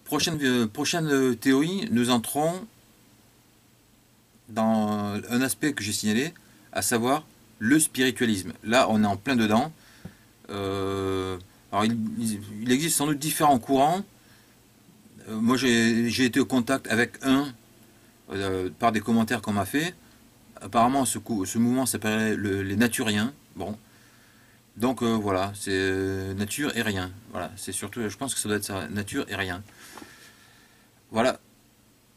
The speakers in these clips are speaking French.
Prochaine théorie, nous entrons dans un aspect que j'ai signalé, à savoir le spiritualisme. Là, on est en plein dedans. Alors, il existe sans doute différents courants. Moi, j'ai été au contact avec un par des commentaires qu'on m'a fait. Apparemment, ce mouvement s'appelait les naturiens. Bon, donc voilà, c'est nature et rien. Voilà, c'est surtout, je pense que ça doit être ça, nature et rien. Voilà,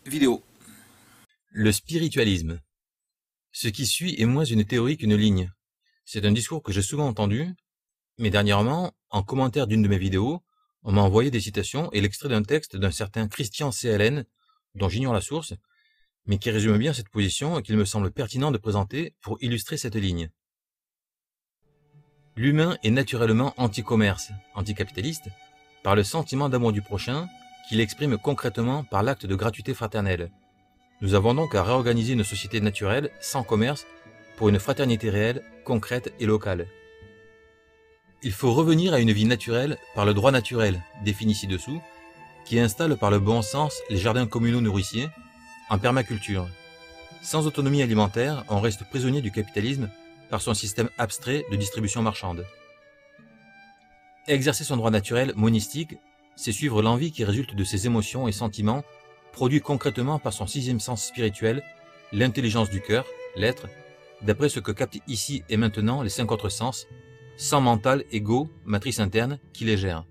vidéo. Le spiritualisme. Ce qui suit est moins une théorie qu'une ligne. C'est un discours que j'ai souvent entendu, mais dernièrement, en commentaire d'une de mes vidéos, on m'a envoyé des citations et l'extrait d'un texte d'un certain Christian CLN, dont j'ignore la source, mais qui résume bien cette position et qu'il me semble pertinent de présenter pour illustrer cette ligne. L'humain est naturellement anti-commerce, anticapitaliste, par le sentiment d'amour du prochain qu'il exprime concrètement par l'acte de gratuité fraternelle. Nous avons donc à réorganiser une société naturelle, sans commerce, pour une fraternité réelle, concrète et locale. Il faut revenir à une vie naturelle par le droit naturel, défini ci-dessous, qui installe par le bon sens les jardins communaux nourriciers, en permaculture. Sans autonomie alimentaire, on reste prisonnier du capitalisme par son système abstrait de distribution marchande. Exercer son droit naturel monistique, c'est suivre l'envie qui résulte de ses émotions et sentiments produits concrètement par son sixième sens spirituel, l'intelligence du cœur, l'être, d'après ce que captent ici et maintenant les 5 autres sens, sang mental, ego, matrice interne, qui les gère.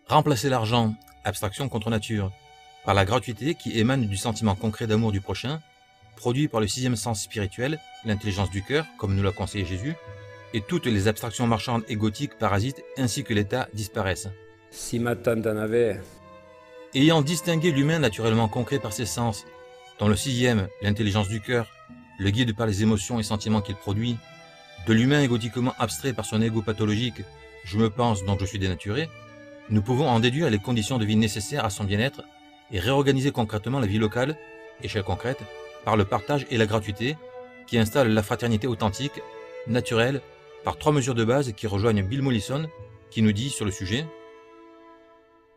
Remplacer l'argent, abstraction contre nature, par la gratuité qui émane du sentiment concret d'amour du prochain, produit par le sixième sens spirituel, l'intelligence du cœur, comme nous l'a conseillé Jésus, et toutes les abstractions marchandes égotiques parasites ainsi que l'État disparaissent. Si ma tante en avait... Ayant distingué l'humain naturellement concret par ses sens, dont le sixième, l'intelligence du cœur, le guide par les émotions et sentiments qu'il produit, de l'humain égotiquement abstrait par son ego pathologique, je me pense donc je suis dénaturé, nous pouvons en déduire les conditions de vie nécessaires à son bien-être et réorganiser concrètement la vie locale, échelle concrète, par le partage et la gratuité, qui installe la fraternité authentique, naturelle, par 3 mesures de base qui rejoignent Bill Mollison, qui nous dit sur le sujet: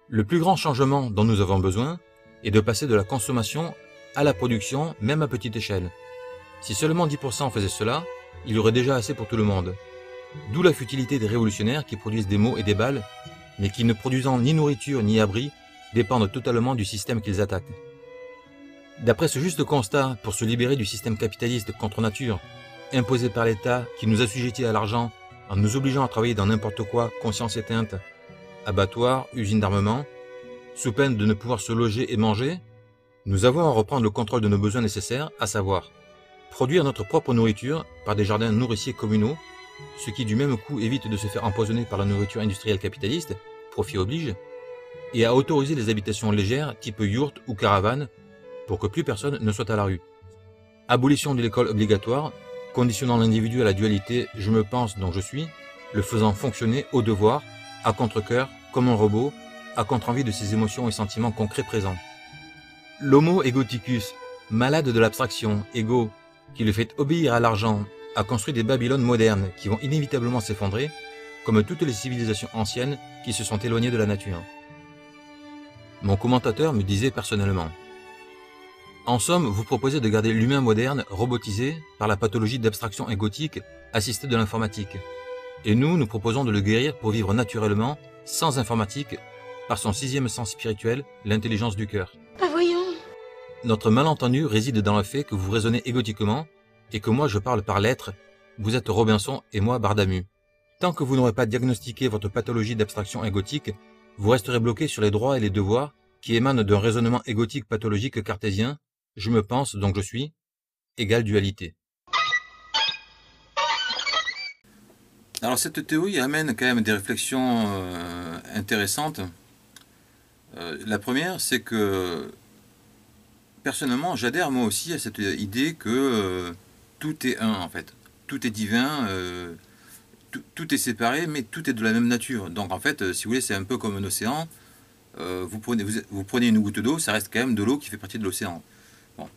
le plus grand changement dont nous avons besoin est de passer de la consommation à la production, même à petite échelle. Si seulement 10% faisaient cela, il y aurait déjà assez pour tout le monde. D'où la futilité des révolutionnaires qui produisent des mots et des balles, mais qui, ne produisant ni nourriture ni abri, dépendent totalement du système qu'ils attaquent. D'après ce juste constat, pour se libérer du système capitaliste contre nature, imposé par l'État qui nous assujettit à l'argent en nous obligeant à travailler dans n'importe quoi, conscience éteinte, abattoirs, usines d'armement, sous peine de ne pouvoir se loger et manger, nous avons à reprendre le contrôle de nos besoins nécessaires, à savoir produire notre propre nourriture par des jardins nourriciers communaux, ce qui du même coup évite de se faire empoisonner par la nourriture industrielle capitaliste, profit oblige, et à autoriser les habitations légères type yourte ou caravane pour que plus personne ne soit à la rue. Abolition de l'école obligatoire, conditionnant l'individu à la dualité je me pense donc je suis, le faisant fonctionner au devoir, à contre-cœur, comme un robot, à contre-envie de ses émotions et sentiments concrets présents. L'homo egoticus, malade de l'abstraction, égo, qui le fait obéir à l'argent, a construit des Babylones modernes qui vont inévitablement s'effondrer, comme toutes les civilisations anciennes qui se sont éloignées de la nature. Mon commentateur me disait personnellement: en somme, vous proposez de garder l'humain moderne robotisé par la pathologie d'abstraction égotique assistée de l'informatique. Et nous proposons de le guérir pour vivre naturellement, sans informatique, par son sixième sens spirituel, l'intelligence du cœur. Bah voyons. Notre malentendu réside dans le fait que vous raisonnez égotiquement et que moi je parle par l'être, vous êtes Robinson et moi Bardamu. Tant que vous n'aurez pas diagnostiqué votre pathologie d'abstraction égotique, vous resterez bloqué sur les droits et les devoirs qui émanent d'un raisonnement égotique pathologique cartésien, je me pense donc je suis, égale dualité. Alors cette théorie amène quand même des réflexions intéressantes. La première, c'est que personnellement, j'adhère moi aussi à cette idée que tout est un en fait. Tout est divin, tout est séparé, mais tout est de la même nature. Donc en fait, si vous voulez, c'est un peu comme un océan. Vous prenez une goutte d'eau, ça reste quand même de l'eau qui fait partie de l'océan. Bon.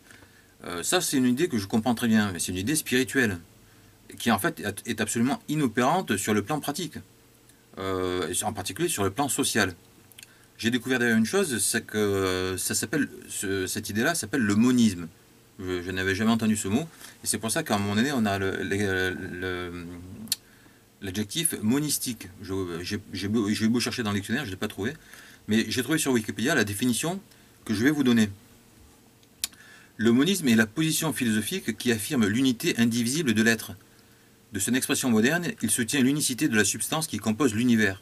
Ça, c'est une idée que je comprends très bien, mais c'est une idée spirituelle, qui en fait est absolument inopérante sur le plan pratique, en particulier sur le plan social. j'ai découvert d'ailleurs une chose, c'est que cette idée-là s'appelle le monisme. Je n'avais jamais entendu ce mot, et c'est pour ça qu'à un moment donné, on a l'adjectif monistique. J'ai beau chercher dans le dictionnaire, je ne l'ai pas trouvé, mais j'ai trouvé sur Wikipédia la définition que je vais vous donner. Le monisme est la position philosophique qui affirme l'unité indivisible de l'être. De son expression moderne, il soutient l'unicité de la substance qui compose l'univers.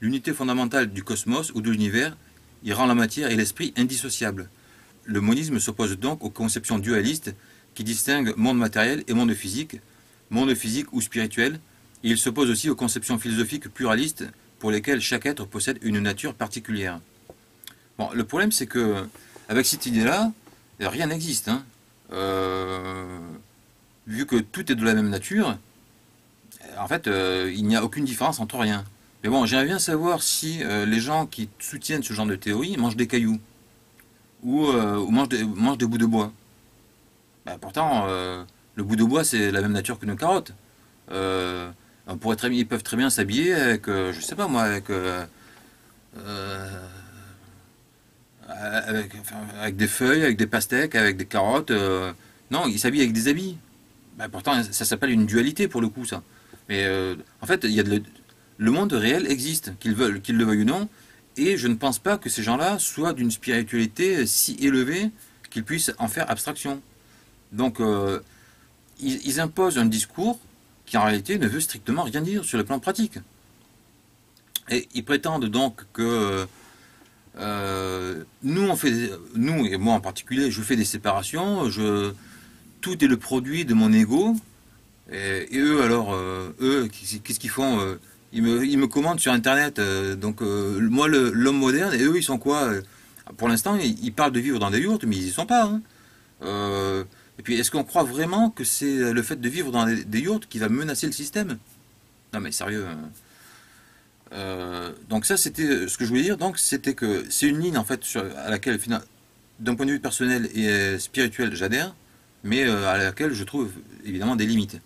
L'unité fondamentale du cosmos ou de l'univers, il rend la matière et l'esprit indissociables. Le monisme s'oppose donc aux conceptions dualistes qui distinguent monde matériel et monde physique ou spirituel, et il s'oppose aussi aux conceptions philosophiques pluralistes pour lesquelles chaque être possède une nature particulière. Bon, le problème c'est que avec cette idée-là, rien n'existe. Hein. Vu que tout est de la même nature, en fait, il n'y a aucune différence entre rien. Mais bon, j'aimerais bien savoir si les gens qui soutiennent ce genre de théorie mangent des cailloux ou mangent des bouts de bois. Ben, pourtant, le bout de bois, c'est la même nature qu'une carotte. Ils peuvent très bien s'habiller avec, je sais pas moi, avec des feuilles, avec des pastèques, avec des carottes. Non, ils s'habillent avec des habits. Ben, pourtant, ça s'appelle une dualité pour le coup, ça. Mais en fait, le monde réel existe, qu'ils le veuillent ou non, et je ne pense pas que ces gens-là soient d'une spiritualité si élevée qu'ils puissent en faire abstraction. Donc, ils imposent un discours qui en réalité ne veut strictement rien dire sur le plan pratique. Et ils prétendent donc que nous et moi en particulier, je fais des séparations, tout est le produit de mon ego, et eux alors, qu'est-ce qu'ils font ils me commandent sur Internet, moi l'homme moderne, et eux ils sont quoi pour l'instant ils parlent de vivre dans des yourtes, mais ils y sont pas. Hein. Et puis est-ce qu'on croit vraiment que c'est le fait de vivre dans des yourtes qui va menacer le système? Non mais sérieux. Donc ça c'était ce que je voulais dire, donc c'était que c'est une ligne en fait à laquelle d'un point de vue personnel et spirituel j'adhère, mais à laquelle je trouve évidemment des limites.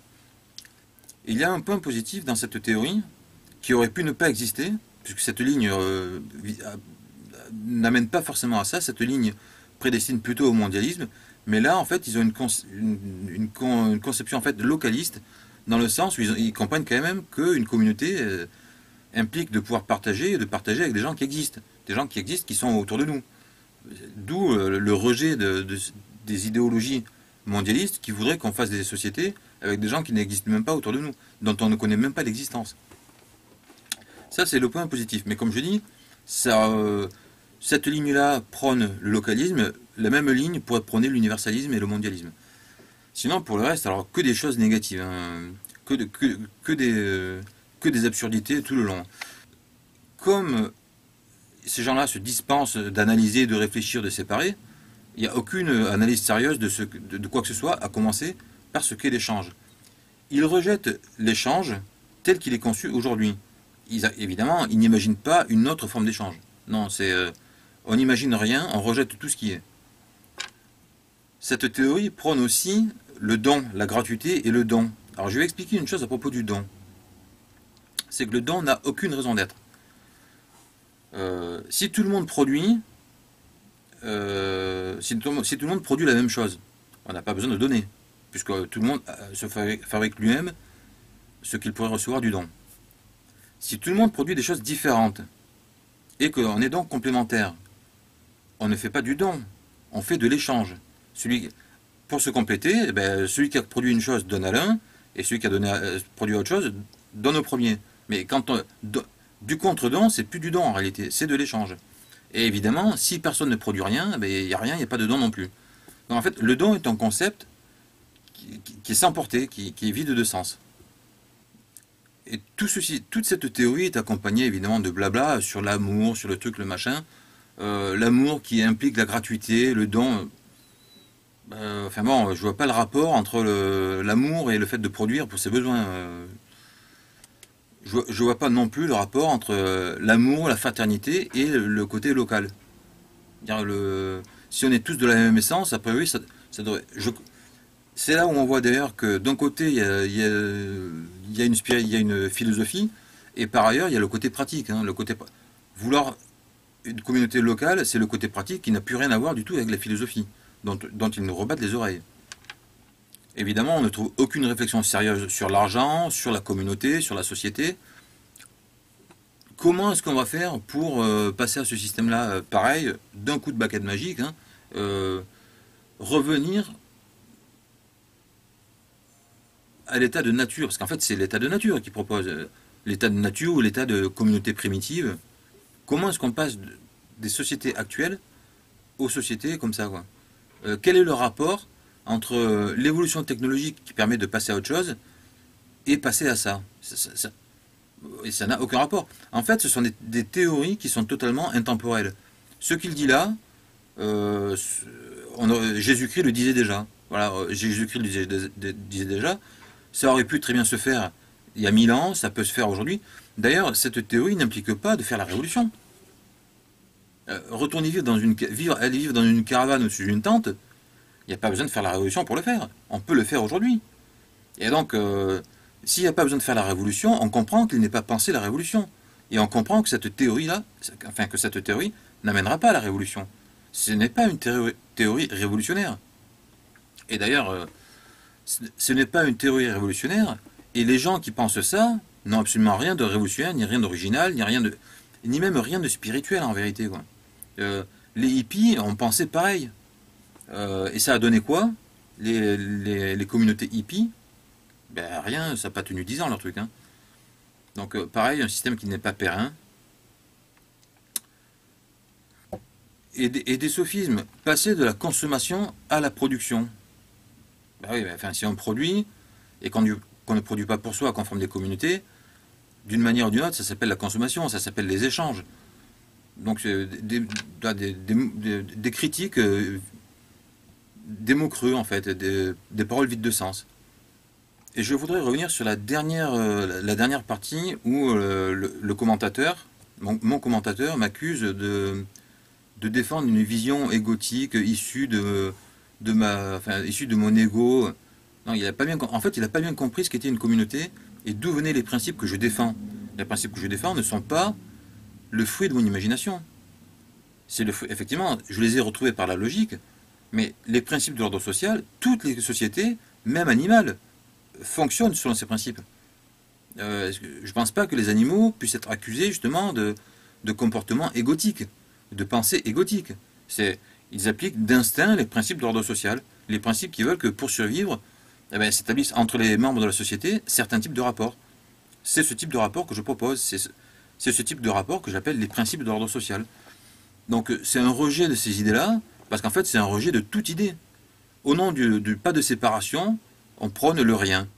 Il y a un point positif dans cette théorie qui aurait pu ne pas exister, puisque cette ligne n'amène pas forcément à ça, cette ligne prédestine plutôt au mondialisme, mais là en fait ils ont une conception en fait localiste, dans le sens où ils comprennent quand même qu'une communauté implique de pouvoir partager, et de partager avec des gens qui existent, qui sont autour de nous. D'où le rejet des idéologies mondialistes qui voudraient qu'on fasse des sociétés avec des gens qui n'existent même pas autour de nous, dont on ne connaît même pas l'existence. Ça, c'est le point positif. Mais comme je dis, cette ligne-là prône le localisme, la même ligne pourrait prôner l'universalisme et le mondialisme. Sinon, pour le reste, alors que des choses négatives, hein, que des absurdités tout le long. Comme ces gens-là se dispensent d'analyser, de réfléchir, de séparer, il n'y a aucune analyse sérieuse de quoi que ce soit, à commencer par ce qu'est l'échange. Ils rejettent l'échange tel qu'il est conçu aujourd'hui. Évidemment, ils n'imaginent pas une autre forme d'échange. Non, on n'imagine rien, on rejette tout ce qui est. Cette théorie prône aussi le don, la gratuité et le don. Alors je vais expliquer une chose à propos du don. C'est que le don n'a aucune raison d'être. Si tout le monde produit, si tout le monde produit la même chose, on n'a pas besoin de donner, puisque tout le monde se fabrique lui-même ce qu'il pourrait recevoir du don. Si tout le monde produit des choses différentes, et qu'on est donc complémentaires, on ne fait pas du don, on fait de l'échange. Pour se compléter, celui qui a produit une chose donne à l'un, et celui qui a produit autre chose donne au premier. Mais du contre-don, c'est plus du don en réalité, c'est de l'échange. Et évidemment, si personne ne produit rien, il n'y a rien, il n'y a pas de don non plus. Donc en fait, le don est un concept qui est sans portée, qui est vide de sens. Et toute cette théorie est accompagnée évidemment de blabla sur l'amour, sur le truc, le machin. L'amour qui implique la gratuité, le don. Enfin bon, je vois pas le rapport entre l'amour et le fait de produire pour ses besoins. Je vois pas non plus le rapport entre l'amour, la fraternité et le côté local. Si on est tous de la même essence, a priori, ça devrait. C'est là où on voit d'ailleurs que d'un côté il y a une philosophie, et par ailleurs il y a le côté pratique, hein, le côté vouloir une communauté locale, c'est le côté pratique qui n'a plus rien à voir du tout avec la philosophie, dont ils nous rebattent les oreilles. Évidemment, on ne trouve aucune réflexion sérieuse sur l'argent, sur la communauté, sur la société. Comment est-ce qu'on va faire pour passer à ce système-là, pareil, d'un coup de baguette magique, hein, revenir à l'état de nature, parce qu'en fait c'est l'état de nature qui propose, l'état de nature ou l'état de communauté primitive. Comment est-ce qu'on passe des sociétés actuelles aux sociétés comme ça, quoi. Quel est le rapport entre l'évolution technologique qui permet de passer à autre chose et passer à ça? Et ça n'a aucun rapport. En fait, ce sont des théories qui sont totalement intemporelles. Ce qu'il dit là, Jésus-Christ le disait déjà. Voilà, Jésus-Christ le disait déjà. Ça aurait pu très bien se faire il y a 1000 ans, ça peut se faire aujourd'hui. D'ailleurs, cette théorie n'implique pas de faire la révolution. Retourner aller vivre dans une caravane au-dessus d'une tente, il n'y a pas besoin de faire la révolution pour le faire. On peut le faire aujourd'hui. Et donc, s'il n'y a pas besoin de faire la révolution, on comprend qu'il n'est pas pensé la révolution. Et on comprend que cette théorie-là, enfin que cette théorie n'amènera pas à la révolution. Ce n'est pas une théorie révolutionnaire. Et d'ailleurs, ce n'est pas une théorie révolutionnaire, et les gens qui pensent ça n'ont absolument rien de révolutionnaire, ni rien d'original, ni même rien de spirituel en vérité, quoi. Les hippies ont pensé pareil. Et ça a donné quoi? Les communautés hippies, ben rien, ça n'a pas tenu 10 ans leur truc, hein. Donc pareil, un système qui n'est pas périn. Et des sophismes, passer de la consommation à la production. Ben oui, ben, enfin, si on produit, et qu'on ne produit pas pour soi, qu'on forme des communautés, d'une manière ou d'une autre, ça s'appelle la consommation, ça s'appelle les échanges. Donc des critiques, des mots creux en fait, des paroles vides de sens. Et je voudrais revenir sur la dernière partie où le commentateur, mon commentateur, m'accuse de défendre une vision égotique issue de mon ego. Non, en fait, il n'a pas bien compris ce qu'était une communauté et d'où venaient les principes que je défends. Les principes que je défends ne sont pas le fruit de mon imagination. Effectivement, je les ai retrouvés par la logique, mais les principes de l'ordre social, toutes les sociétés, même animales, fonctionnent selon ces principes. Je ne pense pas que les animaux puissent être accusés justement de comportement égotique, de pensée égotique. Ils appliquent d'instinct les principes de l'ordre social, les principes qui veulent que pour survivre, s'établissent entre les membres de la société certains types de rapports. C'est ce type de rapport que je propose, c'est ce type de rapport que j'appelle les principes de l'ordre social. Donc c'est un rejet de ces idées-là, parce qu'en fait c'est un rejet de toute idée. Au nom du pas de séparation, on prône le rien.